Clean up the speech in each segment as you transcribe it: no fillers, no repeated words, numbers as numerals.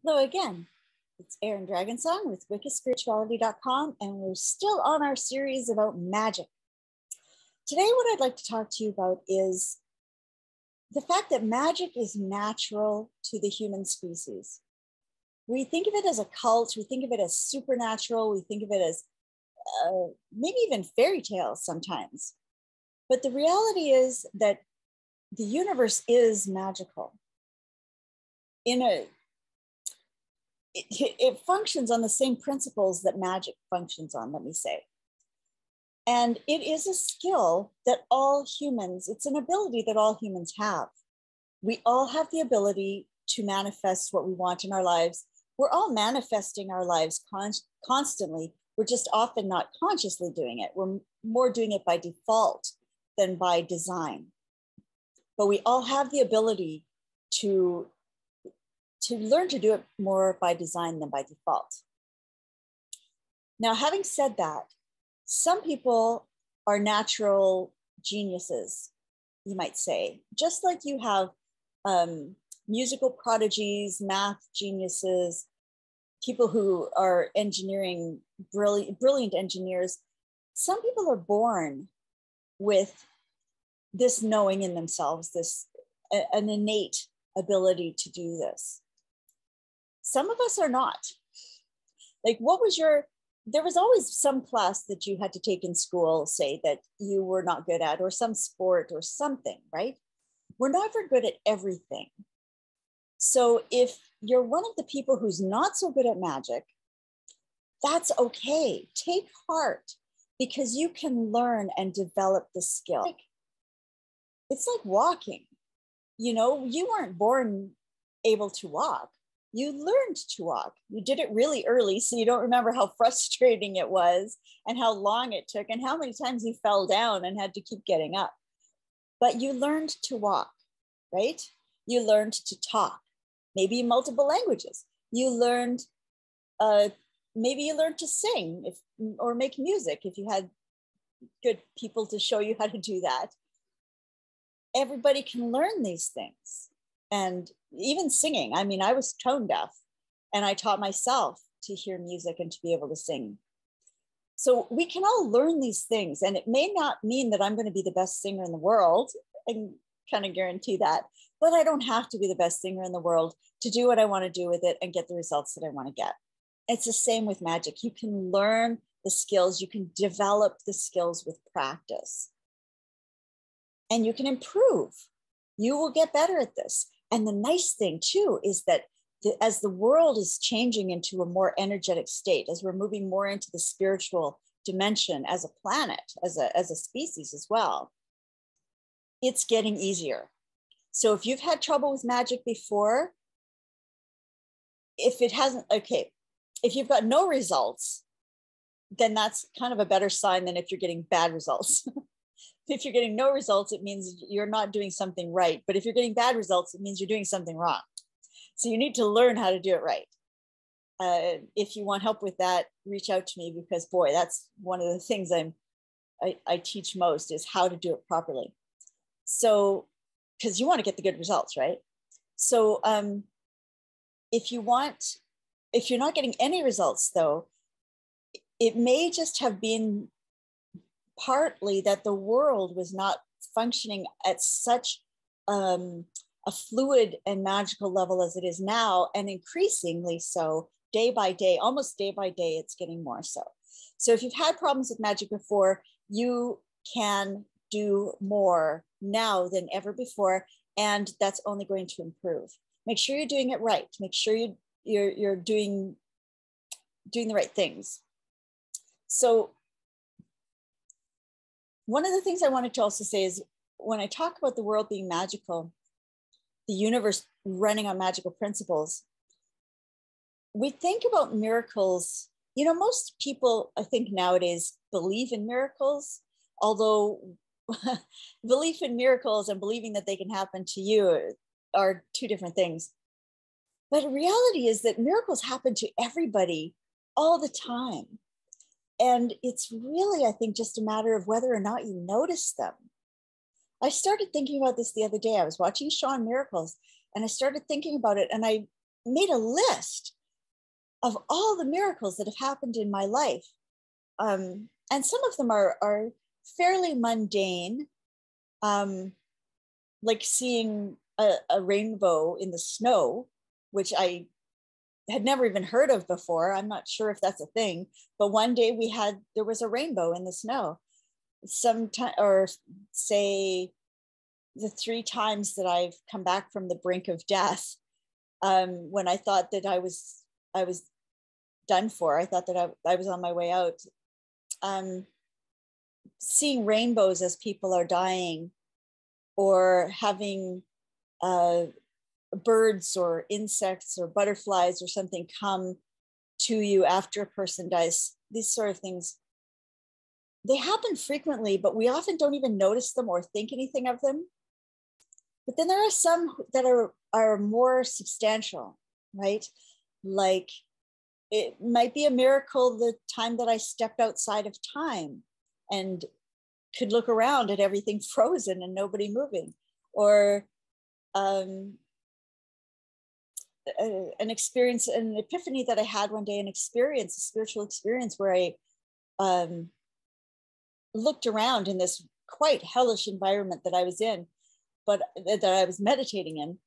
Hello again. It's Erin Dragonsong with wickedspirituality.com, and we're still on our series about magic. Today, what I'd like to talk to you about is the fact that magic is natural to the human species. We think of it as a cult, we think of it as supernatural, we think of it as maybe even fairy tales sometimes. But the reality is that the universe is magical. It functions on the same principles that magic functions on, let me say. And it is a skill that all humans, it's an ability that all humans have. We all have the ability to manifest what we want in our lives. We're all manifesting our lives constantly. We're just often not consciously doing it. We're more doing it by default than by design. But we all have the ability to learn to do it more by design than by default. Now, having said that, some people are natural geniuses, you might say, just like you have musical prodigies, math geniuses, people who are engineering, brilliant engineers. Some people are born with this knowing in themselves, an innate ability to do this. Some of us are not. Like, there was always some class that you had to take in school, say, that you were not good at, or some sport or something, right? We're never good at everything. So if you're one of the people who's not so good at magic, that's okay. Take heart, because you can learn and develop the skill. It's like walking. You know, you weren't born able to walk. You learned to walk. You did it really early, so you don't remember how frustrating it was and how long it took and how many times you fell down and had to keep getting up. But you learned to walk, right? You learned to talk, maybe multiple languages. You learned, maybe you learned to sing or make music if you had good people to show you how to do that. Everybody can learn these things. And even singing. I mean, I was tone deaf, and I taught myself to hear music and to be able to sing. So we can all learn these things, and it may not mean that I'm going to be the best singer in the world. I can kind of guarantee that, but I don't have to be the best singer in the world to do what I want to do with it and get the results that I want to get. It's the same with magic. You can learn the skills, you can develop the skills with practice, and you can improve. You will get better at this. And the nice thing too is that as the world is changing into a more energetic state, as we're moving more into the spiritual dimension as a planet, as a species as well, it's getting easier. So if you've had trouble with magic before, if you've got no results, then that's kind of a better sign than if you're getting bad results. If you're getting no results, it means you're not doing something right. But if you're getting bad results, it means you're doing something wrong. So you need to learn how to do it right. If you want help with that, reach out to me, because boy, that's one of the things I teach most, is how to do it properly. So, because you want to get the good results, right? So if you're not getting any results though, it may just have been partly that the world was not functioning at such a fluid and magical level as it is now, and increasingly so day by day, almost day by day, it's getting more so. So if you've had problems with magic before, you can do more now than ever before, and that's only going to improve. Make sure you're doing it right. Make sure you're doing the right things. So one of the things I wanted to also say is, when I talk about the world being magical, the universe running on magical principles, we think about miracles. You know, most people, I think nowadays, believe in miracles, although belief in miracles and believing that they can happen to you are two different things. But the reality is that miracles happen to everybody all the time. And it's really, I think, just a matter of whether or not you notice them. I started thinking about this the other day. I was watching Shawn Miracles, and I started thinking about it. And I made a list of all the miracles that have happened in my life. And some of them are fairly mundane, like seeing a rainbow in the snow, which I had never even heard of before. I'm not sure if that's a thing, but one day there was a rainbow in the snow. Sometime, or say the 3 times that I've come back from the brink of death, when I thought that I was done for. I thought that I was on my way out. Seeing rainbows as people are dying, or having birds or insects or butterflies or something come to you after a person dies, these sort of things, they happen frequently, but we often don't even notice them or think anything of them. But then there are some that are more substantial, right? Like, it might be a miracle the time that I stepped outside of time and could look around at everything frozen and nobody moving, or an experience, an epiphany that I had one day, a spiritual experience where I looked around in this quite hellish environment that I was in, but that I was meditating in.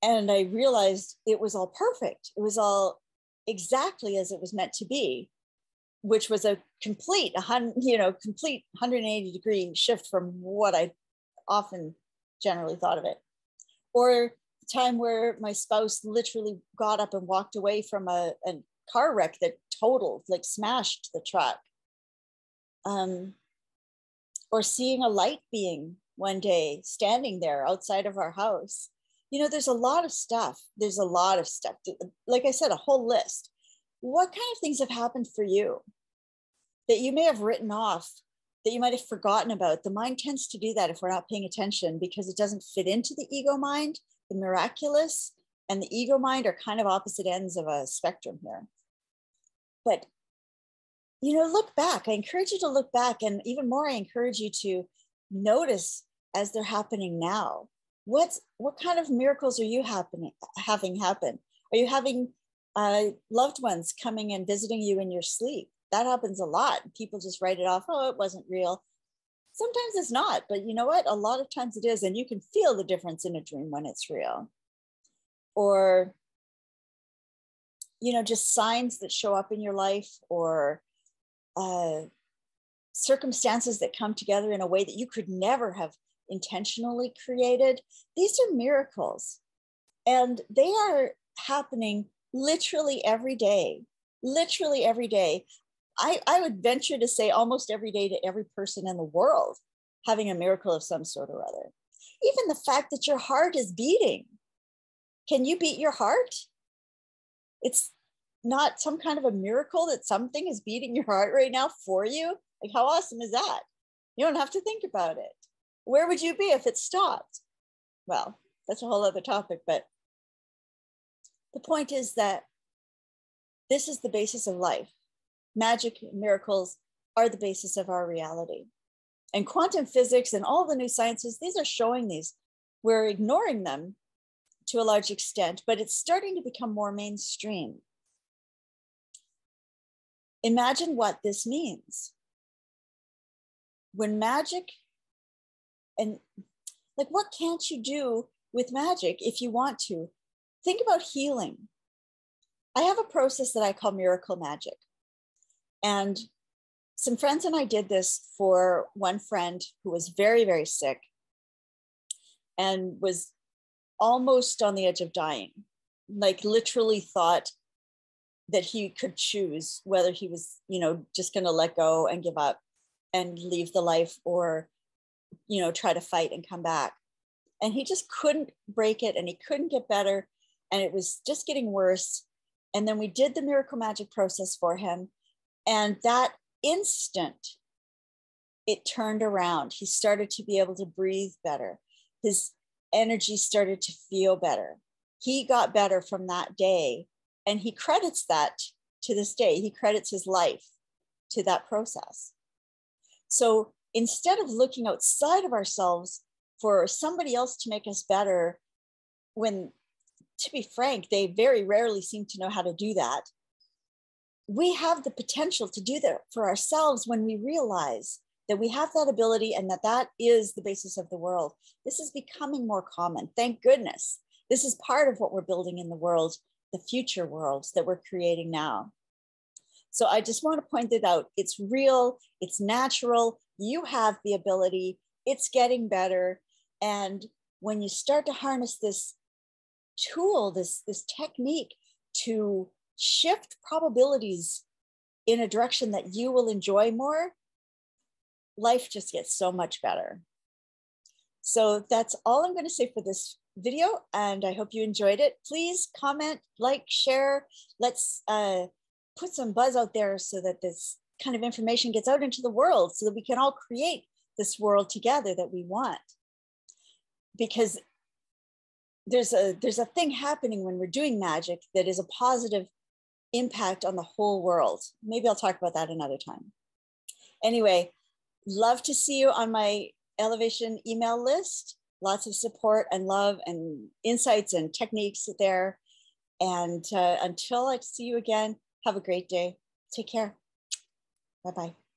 And I realized it was all perfect. It was all exactly as it was meant to be, which was a complete 180-degree shift from what I often generally thought of it. Or the time where my spouse literally got up and walked away from a car wreck that totaled, like smashed the truck. Or seeing a light being one day standing there outside of our house. There's a lot of stuff. Like I said, a whole list. What kind of things have happened for you that you may have written off, that you might have forgotten about? The mind tends to do that if we're not paying attention, because it doesn't fit into the ego mind. The miraculous and the ego mind are kind of opposite ends of a spectrum here. But, look back. I encourage you to look back. And even more, I encourage you to notice as they're happening now. What kind of miracles are you having happen? Are you having loved ones coming and visiting you in your sleep? That happens a lot. People just write it off. Oh, it wasn't real. Sometimes it's not, but you know what? A lot of times it is. And you can feel the difference in a dream when it's real. Or, just signs that show up in your life, or circumstances that come together in a way that you could never have intentionally created. These are miracles, and they are happening literally every day. I would venture to say almost every day, to every person in the world having a miracle of some sort or other. Even the fact that your heart is beating. Can you beat your heart? It's not some kind of a miracle that something is beating your heart right now for you. Like, how awesome is that? You don't have to think about it. Where would you be if it stopped? Well, that's a whole other topic, but the point is that this is the basis of life. Magic, miracles are the basis of our reality. And quantum physics and all the new sciences, these are showing these. We're ignoring them to a large extent, but it's starting to become more mainstream. Imagine what this means. When magic, and like, what can't you do with magic if you want to? Think about healing. I have a process that I call miracle magic. And some friends and I did this for one friend who was very, very sick and was almost on the edge of dying, like literally thought that he could choose whether he was, just going to let go and give up and leave the life, or, try to fight and come back. And he just couldn't break it, and he couldn't get better. And it was just getting worse. And then we did the miracle magic process for him. And that instant, it turned around. He started to be able to breathe better. His energy started to feel better. He got better from that day. And he credits that to this day. He credits his life to that process. So instead of looking outside of ourselves for somebody else to make us better, when to be frank, they very rarely seem to know how to do that. We have the potential to do that for ourselves when we realize that we have that ability and that that is the basis of the world. This is becoming more common. Thank goodness. This is part of what we're building in the world, the future worlds that we're creating now. So I just want to point it out. It's real, it's natural. You have the ability, it's getting better. And when you start to harness this tool, this technique to shift probabilities in a direction that you will enjoy more, life just gets so much better. So that's all I'm going to say for this video, and I hope you enjoyed it. Please comment, like, share. Let's put some buzz out there so that this kind of information gets out into the world so that we can all create this world together that we want. Because there's a thing happening when we're doing magic that is a positive impact on the whole world. Maybe I'll talk about that another time. Anyway, love to see you on my Elevation email list. Lots of support and love and insights and techniques there. And until I see you again, have a great day. Take care. Bye-bye.